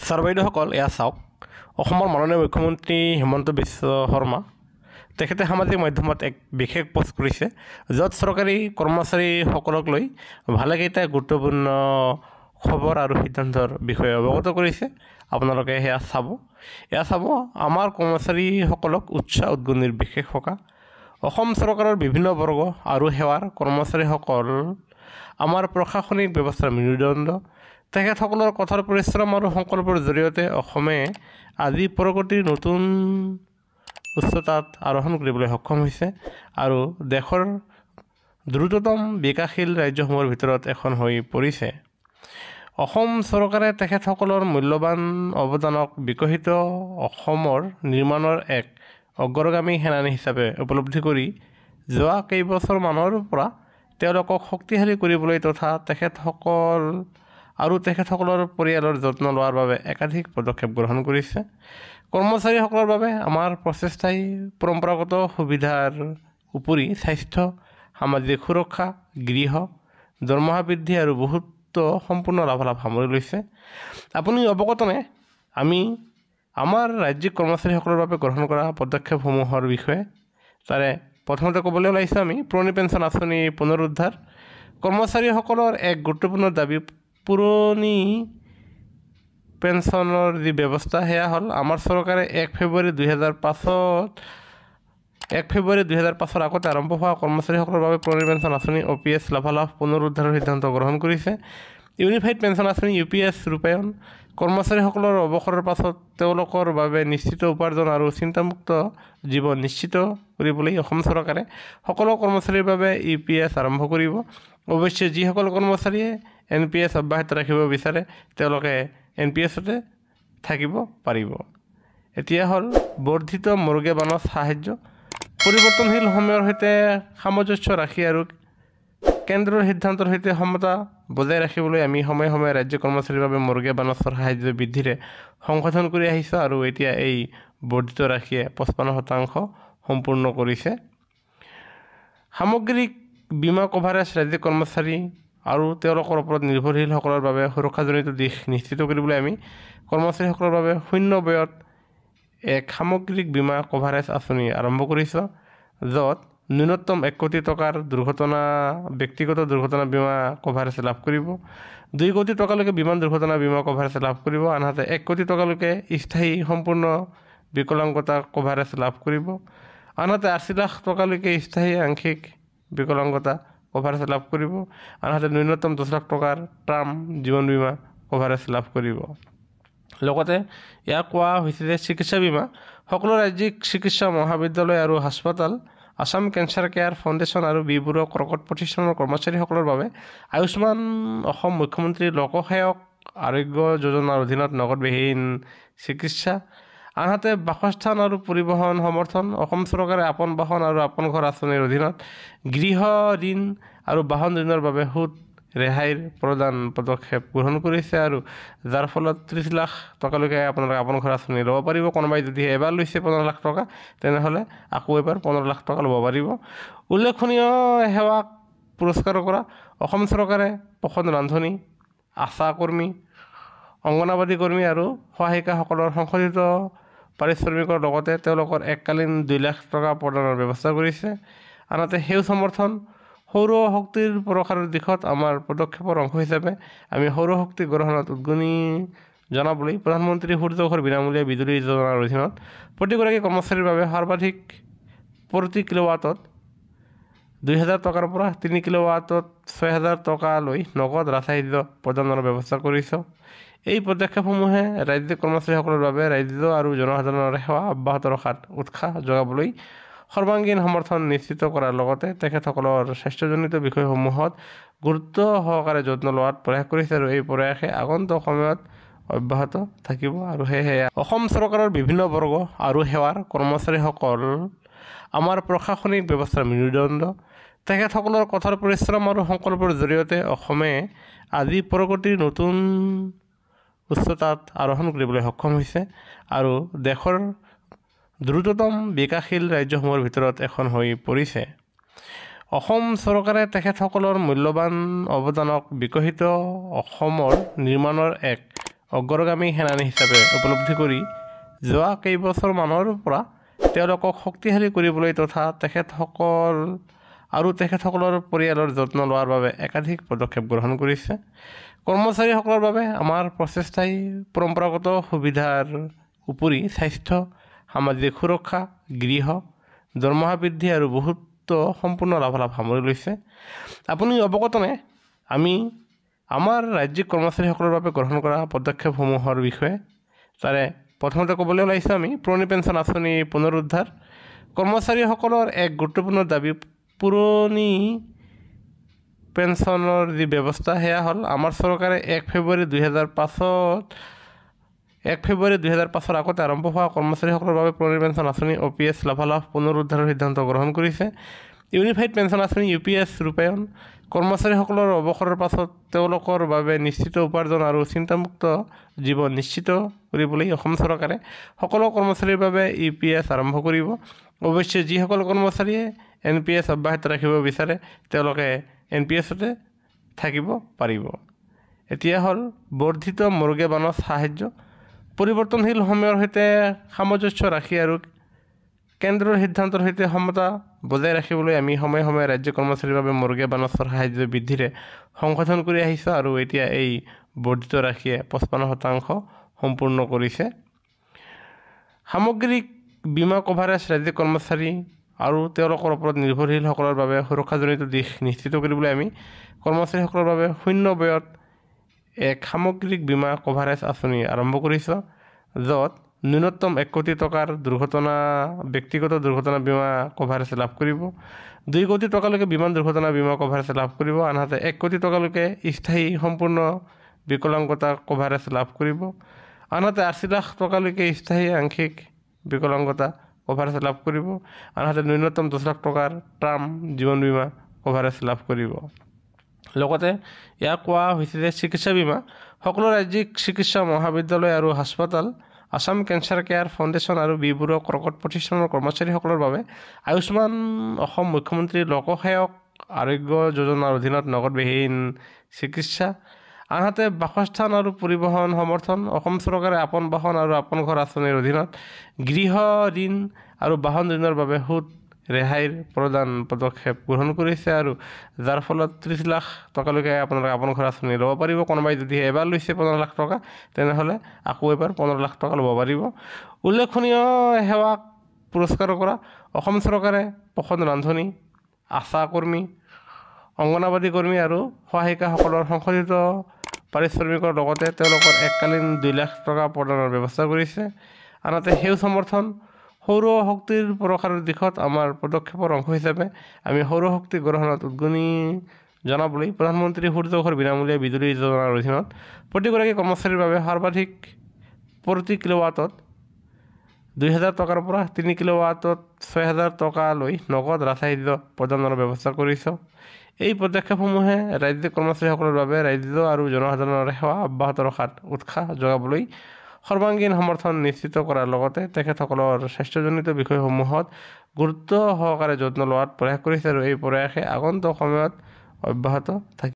Sir বাইদেউসকল এয়া চাওক অসমৰ মাননীয় মুখ্যমন্ত্ৰী হিমন্ত বিশ্ব শৰ্মা তেখেতে সামাজিক মাধ্যমত এক বিশেষ পোষ্ট কৰিছে য'ত চৰকাৰী কৰ্মচাৰীসকলক লৈ ভালেকেইটা গুৰুত্বপূৰ্ণ খবৰ আৰু সিদ্ধান্তৰ বিষয়ে অৱগত কৰিছে। আপোনালোকে এয়া চাব আমাৰ কৰ্মচাৰীসকলক উৎসাহ উদ্গনিৰ বিশেষ সকাহ অসম চৰকাৰৰ বিভিন্ন বৰ্গ আৰু সেৱাৰ কৰ্মচাৰীসকল আমাৰ প্ৰশাসনিক ব্যৱস্থাৰ মেৰুদণ্ড তেখেতসকলৰ কঠোৰ পৰিশ্ৰম আৰু সংকল্পৰ জৰিয়তে অসমে আজি প্ৰগতিৰ নতুন উচ্চতাত আৰোহণ কৰিবলৈ সক্ষম হৈছে আৰু দেশৰ দ্ৰুততম বিকাশশীল ৰাজ্যসমূহৰ ভিতৰত এখন হৈ পৰিছে। অসম চৰকাৰে তেখেতসকলৰ মূল্যৱান অৱদানক বিকশিত অসমৰ নিৰ্মাণৰ এক অগ্ৰগামী সেনানী হিচাপে উপলব্ধি কৰি যোৱা কেইবছৰমানৰ পৰা তেওঁলোকক শক্তিশালী কৰিবলৈ তথা তেখেতসকলৰ পৰিয়ালৰ যত্ন লোৱাৰ বাবে একাধিক পদক্ষেপ গ্ৰহণ কৰিছে। কৰ্মচাৰীসকলৰ বাবে আমাৰ প্ৰচেষ্টাই পৰম্পৰাগত সুবিধাৰ উপৰি স্বাস্থ্য, সামাজিক সুৰক্ষা, গৃহ, দৰমহা বৃদ্ধি আৰু বহুতো সম্পূৰ্ণ লাভালাভ সামৰি লৈছে। আপুনি অৱগতনে আমি আমাৰ ৰাজ্যিক কৰ্মচাৰীসকলৰ বাবে গ্ৰহণ কৰা পদক্ষেপসমূহৰ বিষয়ে তাৰে প্ৰথমতে ক'বলৈ ওলাইছোঁ আমি পুৰণি পেঞ্চন আঁচনি পুনৰুদ্ধাৰ। কৰ্মচাৰীসকলৰ এক গুৰুত্বপূৰ্ণ দাবী পুৰণি পেঞ্চনৰ যি ব্যৱস্থা সেয়া হ'ল আমাৰ চৰকাৰে 1 ফেব্ৰুৱাৰী 2005 আগতে আৰম্ভ হোৱা কৰ্মচাৰীসকলৰ বাবে পুৰণি পেঞ্চন আঁচনি OPS লাভালাভ পুনৰুদ্ধাৰৰ সিদ্ধান্ত গ্ৰহণ কৰিছে। ইউনিফাইড পেঞ্চন আঁচনি UPS ৰূপায়ণ কৰ্মচাৰীসকলৰ অৱসৰৰ পাছত তেওঁলোকৰ বাবে নিশ্চিত উপাৰ্জন আৰু চিন্তামুক্ত জীৱন নিশ্চিত কৰিবলৈ অসম চৰকাৰে সকলো কৰ্মচাৰীৰ বাবে EPS আৰম্ভ কৰিব। অৱশ্যে যিসকল কৰ্মচাৰীয়ে NPS অব্যাহত ৰাখিব বিচাৰে তেওঁলোকে NPSতে থাকিব পাৰিব। এতিয়া হ'ল বৰ্ধিত মুৰ্গী বানত সাহায্য পৰিৱৰ্তনশীল সময়ৰ সৈতে সামঞ্জস্য ৰাখি আৰু কেন্দ্ৰৰ সিদ্ধান্তৰ সৈতে সমতা বজাই ৰাখিবলৈ আমি সময়ে সময়ে ৰাজ্য কৰ্মচাৰীৰ বাবে মুৰ্গী বানচৰ সাহায্য বৃদ্ধিৰে সংশোধন কৰি আহিছোঁ আৰু এতিয়া এই বৰ্ধিত ৰাশিয়ে 55% সম্পূৰ্ণ কৰিছে। সামগ্ৰিক বীমা কভাৰেজ ৰাজ্যিক কৰ্মচাৰী আৰু তেওঁলোকৰ ওপৰত নিৰ্ভৰশীলসকলৰ বাবে সুৰক্ষাজনিত দিশ নিশ্চিত কৰিবলৈ আমি কৰ্মচাৰীসকলৰ বাবে শূন্য ব্যয়ত এক সামগ্ৰিক বীমা কভাৰেজ আঁচনি আৰম্ভ কৰিছোঁ য'ত ন্যূনতম 1 কোটি টকাৰ ব্যক্তিগত দুৰ্ঘটনা বীমা কভাৰেজ লাভ কৰিব, 2 কোটি টকালৈকে বিমান দুৰ্ঘটনা বীমা কভাৰেজ লাভ কৰিব, আনহাতে 1 কোটি টকালৈকে স্থায়ী সম্পূৰ্ণ বিকলাংগতা কভাৰেজ লাভ কৰিব, আনহাতে 80 লাখ টকালৈকে স্থায়ী আংশিক বিকলাংগতা কভাৰেজ লাভ কৰিব, আনহাতে ন্যূনতম 10 লাখ টকাৰ টাৰ্ম জীৱন বীমা কভাৰেজ লাভ কৰিব। লগতে ইয়াক কোৱা হৈছে যে চিকিৎসা বীমা সকলো ৰাজ্যিক চিকিৎসা মহাবিদ্যালয় আৰু হাস্পতাল, আসাম কেঞ্চাৰ কেয়াৰ ফাউণ্ডেশ্যন আৰু বিবোৰক কৰ্কট প্ৰতিষ্ঠানৰ কৰ্মচাৰীসকলৰ বাবে আয়ুষ্মান অসম মুখ্যমন্ত্ৰী লোকসেৱক আৰোগ্য যোজনাৰ অধীনত নগদবিহীন চিকিৎসা, আনহাতে বাসস্থান আৰু পৰিবহণ সমৰ্থন অসম চৰকাৰে আপোন বাহন আৰু আপোন ঘৰ আঁচনিৰ অধীনত গৃহ ঋণ আৰু বাহন ঋণৰ বাবে সুদ ৰেহাইৰ প্ৰদান পদক্ষেপ গ্ৰহণ কৰিছে আৰু যাৰ ফলত 30 লাখ টকালৈকে আপোনালোকে আপোন ঘৰ আঁচনি ল'ব পাৰিব। কোনোবাই যদি এবাৰ লৈছে 15 লাখ টকা তেনেহ'লে আকৌ এবাৰ 15 লাখ টকা ল'ব পাৰিব। উল্লেখনীয় সেৱাক পুৰস্কাৰ কৰা অসম চৰকাৰে পোষণ ৰান্ধনি, আশা কৰ্মী, অংগনবাদী কৰ্মী আৰু সহায়িকাসকলৰ সংশোধিত পাৰিশ্ৰমিকৰ লগতে তেওঁলোকৰ এককালীন 2 লাখ টকা প্ৰদানৰ ব্যৱস্থা কৰিছে। আনহাতে সেউজ সমৰ্থন সৌৰ শক্তিৰ প্ৰসাৰৰ দিশত আমাৰ পদক্ষেপৰ অংশ হিচাপে আমি সৌৰ শক্তি গ্ৰহণত উদগনি জনাবলৈ প্ৰধানমন্ত্ৰী সূৰ্য ঘৰ বিনামূলীয়া বিজুলী যোজনাৰ অধীনত প্ৰতিগৰাকী কৰ্মচাৰীৰ বাবে সৰ্বাধিক প্ৰতি কিলোৱাটত 2000 টকাৰ পৰা 3 কিলোৱাটত 6000 টকালৈ নগদ ৰাজসাহায্য প্ৰদানৰ ব্যৱস্থা কৰিছোঁ। এই পদক্ষেপসমূহে ৰাজ্যিক কৰ্মচাৰীসকলৰ বাবে ৰাজ্য আৰু জনসাধাৰণৰ সেৱা অব্যাহত ৰখাত উৎসাহ যোগাবলৈ সৰ্বাংগীন সমৰ্থন নিশ্চিত কৰাৰ লগতে তেখেতসকলৰ স্বাস্থ্যজনিত বিষয়সমূহত গুৰুত্ব সহকাৰে যত্ন লোৱাত প্ৰয়াস কৰিছে আৰু এই প্ৰয়াসে আগন্তুক সময়ত অব্যাহত থাকিব। আৰু সেয়েহে অসম চৰকাৰৰ বিভিন্ন বৰ্গ আৰু সেৱাৰ কৰ্মচাৰীসকল আমাৰ প্ৰশাসনিক ব্যৱস্থাৰ মেৰুদণ্ড তেখেতসকলৰ কঠোৰ পৰিশ্ৰম আৰু সংকল্পৰ জৰিয়তে অসমে আজি প্ৰগতিৰ নতুন উচ্চতাত আৰোহণ কৰিবলৈ সক্ষম হৈছে আৰু দেশৰ দ্ৰুততম বিকাশশীল ৰাজ্যসমূহৰ ভিতৰত এখন হৈ পৰিছে। অসম চৰকাৰে তেখেতসকলৰ মূল্যৱান অৱদানক বিকশিত অসমৰ নিৰ্মাণৰ এক অগ্ৰগামী সেনানী হিচাপে উপলব্ধি কৰি যোৱা কেইবছৰমানৰ পৰা তেওঁলোকক শক্তিশালী কৰিবলৈ তথা তেখেতসকলৰ পৰিয়ালৰ যত্ন লোৱাৰ বাবে একাধিক পদক্ষেপ গ্ৰহণ কৰিছে। কৰ্মচাৰীসকলৰ বাবে আমাৰ প্ৰচেষ্টাই পৰম্পৰাগত সুবিধাৰ উপৰি স্বাস্থ্য, সামাজিক সুৰক্ষা, গৃহ, দৰমহা বৃদ্ধি আৰু বহুতো সম্পূৰ্ণ লাভালাভ সামৰি লৈছে। আপুনি অৱগতনে আমি আমাৰ ৰাজ্যিক কৰ্মচাৰীসকলৰ বাবে গ্ৰহণ কৰা পদক্ষেপসমূহৰ বিষয়ে। তাৰে প্ৰথমতে ক'বলৈ ওলাইছোঁ আমি পুৰণি পেঞ্চন আঁচনি পুনৰুদ্ধাৰ। কৰ্মচাৰীসকলৰ এক গুৰুত্বপূৰ্ণ দাবী পুৰণি পেঞ্চনৰ যি ব্যৱস্থা সেয়া হ'ল আমাৰ চৰকাৰে 1 ফেব্ৰুৱাৰী 2005 আগতে আৰম্ভ হোৱা কৰ্মচাৰীসকলৰ বাবে পুৰণি পেঞ্চন আঁচনি OPS লাভালাভ পুনৰুদ্ধাৰৰ সিদ্ধান্ত গ্ৰহণ কৰিছে। ইউনিফাইড পেঞ্চন আঁচনি UPS ৰূপায়ণ। কৰ্মচাৰীসকলৰ অৱসৰৰ পাছত তেওঁলোকৰ বাবে নিশ্চিত উপাৰ্জন আৰু চিন্তামুক্ত জীৱন নিশ্চিত কৰিবলৈ অসম চৰকাৰে সকলো কৰ্মচাৰীৰ বাবে EPS আৰম্ভ কৰিব। অৱশ্যে যিসকল কৰ্মচাৰীয়ে NPS অব্যাহত ৰাখিব বিচাৰে তেওঁলোকে NPSতে থাকিব পাৰিব। এতিয়া হ'ল বৰ্ধিত মৰ্গে বানচ সাহায্য। পৰিৱৰ্তনশীল সময়ৰ সৈতে সামঞ্জস্য ৰাখি আৰু কেন্দ্ৰৰ সিদ্ধান্তৰ সৈতে সমতা বজাই ৰাখিবলৈ আমি সময়ে সময়ে ৰাজ্য কৰ্মচাৰীৰ বাবে মৰ্গে বানচৰ সাহায্য বৃদ্ধিৰে সংশোধন কৰি আহিছোঁ আৰু এতিয়া এই বৰ্ধিত ৰাশিয়ে 55% সম্পূৰ্ণ কৰিছে। সামগ্ৰিক বীমা কভাৰেজ ৰাজ্যিক কৰ্মচাৰী আৰু তেওঁলোকৰ ওপৰত নিৰ্ভৰশীলসকলৰ বাবে সুৰক্ষাজনিত দিশ নিশ্চিত কৰিবলৈ আমি কৰ্মচাৰীসকলৰ বাবে শূন্য ব্যয়ত এক সামগ্ৰিক বীমা কভাৰেজ আঁচনি আৰম্ভ কৰিছোঁ, য'ত ন্যূনতম 1 কোটি টকাৰ ব্যক্তিগত দুৰ্ঘটনা বীমা কভাৰেজ লাভ কৰিব, 2 কোটি টকালৈকে বিমান দুৰ্ঘটনা বীমা কভাৰেজ লাভ কৰিব, আনহাতে 1 কোটি টকালৈকে স্থায়ী সম্পূৰ্ণ বিকলাংগতা কভাৰেজ লাভ কৰিব, আনহাতে 80 লাখ টকালৈকে স্থায়ী আংশিক বিকলাংগতা কভাৰেজ লাভ কৰিব, আনহাতে ন্যূনতম 10 লাখ টকাৰ টাৰ্ম জীৱন বীমা কভাৰেজ লাভ কৰিব। লগতে ইয়াক কোৱা হৈছে যে চিকিৎসা বীমা সকলো ৰাজ্যিক চিকিৎসা মহাবিদ্যালয় আৰু হাস্পতাল, আছাম কেঞ্চাৰ কেয়াৰ ফাউণ্ডেশ্যন আৰু বিবোৰক কৰ্কট প্ৰতিষ্ঠানৰ কৰ্মচাৰীসকলৰ বাবে আয়ুষ্মান অসম মুখ্যমন্ত্ৰী লোকসেৱক আৰোগ্য যোজনাৰ অধীনত নগদবিহীন চিকিৎসা, আনহাতে বাসস্থান আৰু পৰিবহণ সমৰ্থন। অসম চৰকাৰে আপোন বাহন আৰু আপোন ঘৰ আঁচনিৰ অধীনত গৃহ ঋণ আৰু বাহন ঋণৰ বাবে সুদ ৰেহাইৰ প্ৰদান পদক্ষেপ গ্ৰহণ কৰিছে আৰু যাৰ ফলত 30 লাখ টকালৈকে আপোনালোকে আপোন ঘৰ আঁচনি ল'ব পাৰিব। কোনোবাই যদি এবাৰ লৈছে 15 লাখ টকা তেনেহ'লে আকৌ এবাৰ 15 লাখ টকা ল'ব পাৰিব। উল্লেখনীয় সেৱাক পুৰস্কাৰ কৰা। অসম চৰকাৰে পোষণ ৰান্ধনি, আশা কৰ্মী, অংগনাবাদী কৰ্মী আৰু সহায়িকাসকলৰ সংশোধিত পাৰিশ্ৰমিকৰ লগতে তেওঁলোকৰ এককালীন 2 লাখ টকা প্ৰদানৰ ব্যৱস্থা কৰিছে। আনহাতে সেউজ সমৰ্থন, সৌৰ শক্তিৰ প্ৰসাৰৰ দিশত আমাৰ পদক্ষেপৰ অংশ হিচাপে আমি সৌৰ শক্তি গ্ৰহণত উদগনি জনাবলৈ প্ৰধানমন্ত্ৰী সূৰ্য ঘৰ বিনামূলীয়া বিজুলী যোজনাৰ অধীনত প্ৰতিগৰাকী কৰ্মচাৰীৰ বাবে সৰ্বাধিক প্ৰতি কিলোৱাটত 2,000 টকাৰ পৰা 3 কিলোৱাটত 6,000 টকালৈ নগদ ৰাজসাহায্য প্ৰদানৰ ব্যৱস্থা কৰিছোঁ। এই পদক্ষেপসমূহে ৰাজ্যিক কৰ্মচাৰীসকলৰ বাবে ৰাজ্য আৰু জনসাধাৰণৰ সেৱা অব্যাহত ৰখাত উৎসাহ যোগাবলৈ সৰ্বাংগীন সমৰ্থন নিশ্চিত কৰাৰ লগতে তেখেতসকলৰ স্বাস্থ্যজনিত বিষয়সমূহত গুৰুত্ব সহকাৰে যত্ন লোৱাত প্ৰয়াস কৰিছে আৰু এই প্ৰয়াসে আগন্তুক সময়ত অব্যাহত থাকিব।